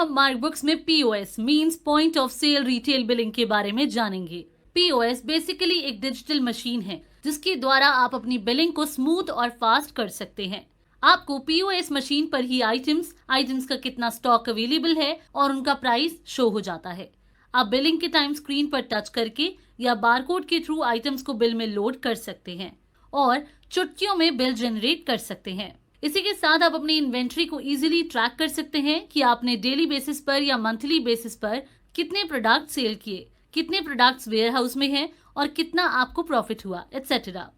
हम मार्क बुक्स में POS means point of sale retail billing के बारे में जानेंगे। POS बेसिकली एक डिजिटल मशीन है जिसके द्वारा आप अपनी बिलिंग को स्मूथ और फास्ट कर सकते हैं। आपको POS मशीन पर ही आइटम्स का कितना स्टॉक अवेलेबल है और उनका प्राइस शो हो जाता है। आप बिलिंग के टाइम स्क्रीन पर टच करके या बारकोड के थ्रू आइटम्स को बिल में लोड कर सकते हैं और चुटकियों में बिल जनरेट कर सकते हैं। इसी के साथ आप अपनी इन्वेंट्री को इजीली ट्रैक कर सकते हैं कि आपने डेली बेसिस पर या मंथली बेसिस पर कितने प्रोडक्ट सेल किए, कितने प्रोडक्ट्स वेयर हाउस में हैं और कितना आपको प्रॉफिट हुआ, एटसेट्रा।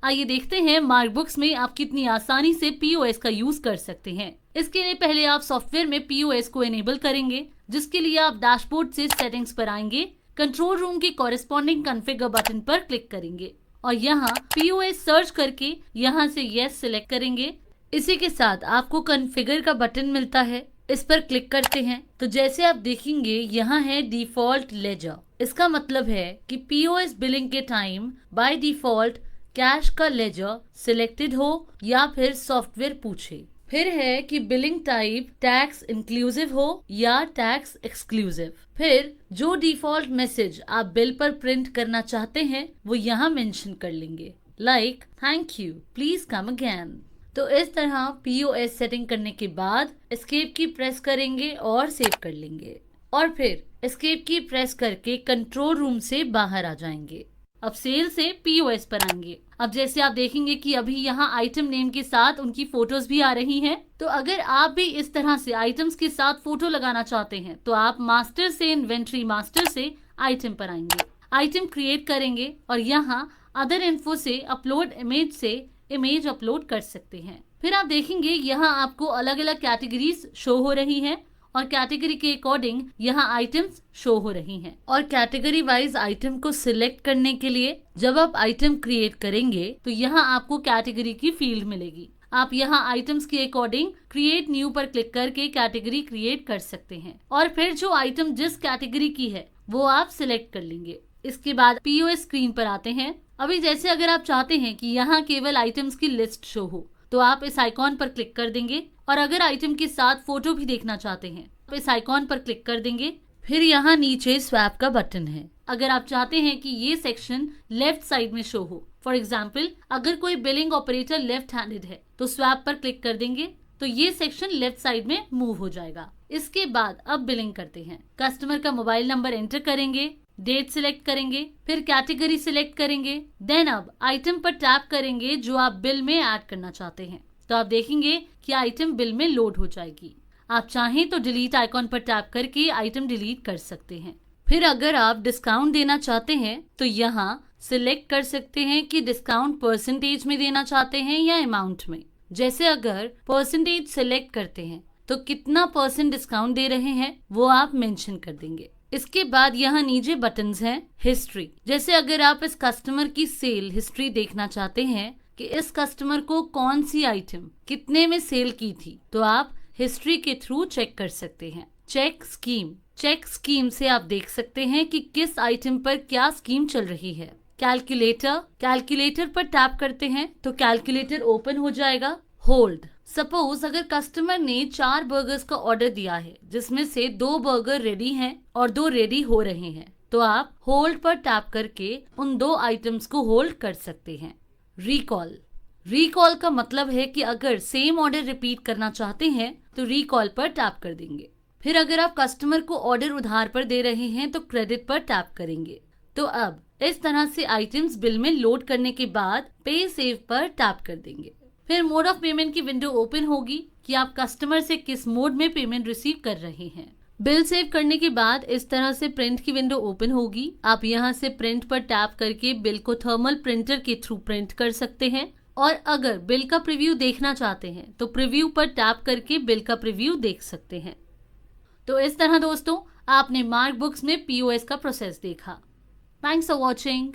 आइए देखते हैं मार्क बुक्स में आप कितनी आसानी से POS का यूज कर सकते हैं। इसके लिए पहले आप सॉफ्टवेयर में POS को एनेबल करेंगे, जिसके लिए आप डैशबोर्ड से सेटिंग्स पर आएंगे, कंट्रोल रूम के कॉरेस्पॉन्डिंग कॉन्फ़िगर बटन पर क्लिक करेंगे और यहाँ POS सर्च करके यहाँ से यस सिलेक्ट करेंगे। इसी के साथ आपको कॉन्फ़िगर का बटन मिलता है, इस पर क्लिक करते हैं तो जैसे आप देखेंगे यहाँ है डिफॉल्ट लेजर। इसका मतलब है कि POS बिलिंग के टाइम बाय डिफॉल्ट कैश का लेजर सिलेक्टेड हो या फिर सॉफ्टवेयर पूछे। फिर है कि बिलिंग टाइप टैक्स इंक्लूसिव हो या टैक्स एक्सक्लूसिव। फिर जो डिफॉल्ट मैसेज आप बिल पर प्रिंट करना चाहते हैं वो यहाँ मेंशन कर लेंगे, like thank you, please come again. तो इस तरह POS सेटिंग करने के बाद एस्केप की प्रेस करेंगे और सेव कर लेंगे और फिर एस्केप की प्रेस करके कंट्रोल रूम से बाहर आ जाएंगे। अब सेल से POS पर आएंगे। अब जैसे आप देखेंगे कि अभी यहाँ आइटम नेम के साथ उनकी फोटोज भी आ रही हैं। तो अगर आप भी इस तरह से आइटम्स के साथ फोटो लगाना चाहते हैं तो आप मास्टर से इन्वेंट्री मास्टर से आइटम पर आएंगे, आइटम क्रिएट करेंगे और यहाँ अदर इन्फो से अपलोड इमेज से इमेज अपलोड कर सकते हैं। फिर आप देखेंगे यहाँ आपको अलग अलग कैटेगरीज शो हो रही हैं और कैटेगरी के अकॉर्डिंग यहाँ आइटम्स शो हो रही हैं। और कैटेगरी वाइज आइटम को सिलेक्ट करने के लिए जब आप आइटम क्रिएट करेंगे तो यहाँ आपको कैटेगरी की फील्ड मिलेगी। आप यहाँ आइटम्स के अकॉर्डिंग क्रिएट न्यू पर क्लिक करके कैटेगरी क्रिएट कर सकते हैं और फिर जो आइटम जिस कैटेगरी की है वो आप सिलेक्ट कर लेंगे। इसके बाद POS स्क्रीन पर आते हैं। अभी जैसे अगर आप चाहते हैं कि यहाँ केवल आइटम्स की लिस्ट शो हो तो आप इस आइकॉन पर क्लिक कर देंगे और अगर आइटम के साथ फोटो भी देखना चाहते हैं तो इस आइकॉन पर क्लिक कर देंगे। फिर यहाँ नीचे स्वैप का बटन है। अगर आप चाहते हैं कि ये सेक्शन लेफ्ट साइड में शो हो, फॉर एग्जाम्पल अगर कोई बिलिंग ऑपरेटर लेफ्ट हैंडेड है तो स्वैप पर क्लिक कर देंगे तो ये सेक्शन लेफ्ट साइड में मूव हो जाएगा। इसके बाद अब बिलिंग करते हैं। कस्टमर का मोबाइल नंबर एंटर करेंगे, डेट सिलेक्ट करेंगे, फिर कैटेगरी सिलेक्ट करेंगे, देन अब आइटम पर टैप करेंगे जो आप बिल में ऐड करना चाहते हैं। तो आप देखेंगे कि आइटम बिल में लोड हो जाएगी। आप चाहें तो डिलीट आइकॉन पर टैप करके आइटम डिलीट कर सकते हैं। फिर अगर आप डिस्काउंट देना चाहते हैं तो यहाँ सिलेक्ट कर सकते हैं कि डिस्काउंट परसेंटेज में देना चाहते हैं या अमाउंट में। जैसे अगर परसेंटेज सिलेक्ट करते हैं तो कितना % डिस्काउंट दे रहे हैं वो आप मेंशन कर देंगे। इसके बाद यहाँ नीचे बटन्स हैं हिस्ट्री। जैसे अगर आप इस कस्टमर की सेल हिस्ट्री देखना चाहते हैं कि इस कस्टमर को कौन सी आइटम कितने में सेल की थी तो आप हिस्ट्री के थ्रू चेक कर सकते हैं। चेक स्कीम से आप देख सकते हैं कि किस आइटम पर क्या स्कीम चल रही है। कैलकुलेटर पर टैप करते हैं तो कैलकुलेटर ओपन हो जाएगा। होल्ड, सपोज अगर कस्टमर ने 4 बर्गर्स का ऑर्डर दिया है जिसमें से 2 बर्गर रेडी हैं और 2 रेडी हो रहे हैं तो आप होल्ड पर टैप करके उन 2 आइटम्स को होल्ड कर सकते हैं। रिकॉल का मतलब है कि अगर सेम ऑर्डर रिपीट करना चाहते हैं तो रिकॉल पर टैप कर देंगे। फिर अगर आप कस्टमर को ऑर्डर उधार पर दे रहे हैं तो क्रेडिट पर टैप करेंगे। तो अब इस तरह से आइटम्स बिल में लोड करने के बाद पे सेव पर टैप कर देंगे। फिर मोड ऑफ पेमेंट की विंडो ओपन होगी कि आप कस्टमर से किस मोड में पेमेंट रिसीव कर रहे हैं। बिल सेव करने के बाद इस तरह से प्रिंट की विंडो ओपन होगी। आप यहां से प्रिंट पर टैप करके बिल को थर्मल प्रिंटर के थ्रू प्रिंट कर सकते हैं और अगर बिल का प्रीव्यू देखना चाहते हैं तो प्रीव्यू पर टैप करके बिल का प्रीव्यू देख सकते हैं। तो इस तरह दोस्तों आपने मार्क बुक्स में POS का प्रोसेस देखा। Thanks for watching.